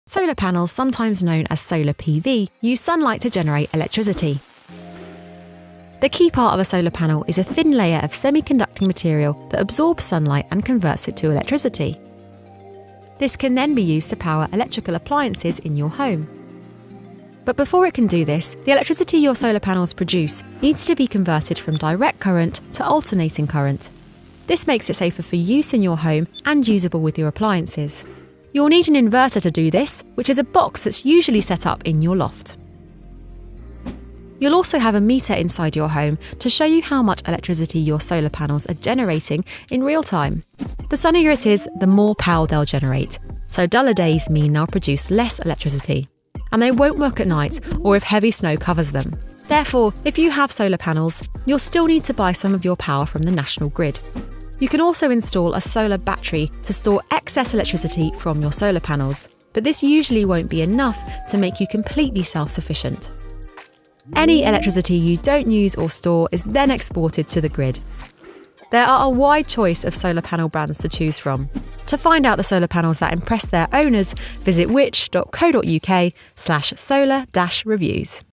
Solar panels, sometimes known as solar PV, use sunlight to generate electricity. The key part of a solar panel is a thin layer of semiconducting material that absorbs sunlight and converts it to electricity. This can then be used to power electrical appliances in your home. But before it can do this, the electricity your solar panels produce needs to be converted from direct current to alternating current. This makes it safer for use in your home and usable with your appliances. You'll need an inverter to do this, which is a box that's usually set up in your loft. You'll also have a meter inside your home to show you how much electricity your solar panels are generating in real time. The sunnier it is, the more power they'll generate, so duller days mean they'll produce less electricity. And they won't work at night or if heavy snow covers them. Therefore, if you have solar panels, you'll still need to buy some of your power from the national grid. You can also install a solar battery to store excess electricity from your solar panels, but this usually won't be enough to make you completely self-sufficient. Any electricity you don't use or store is then exported to the grid. There are a wide choice of solar panel brands to choose from. To find out the solar panels that impress their owners, visit which.co.uk/solar-reviews.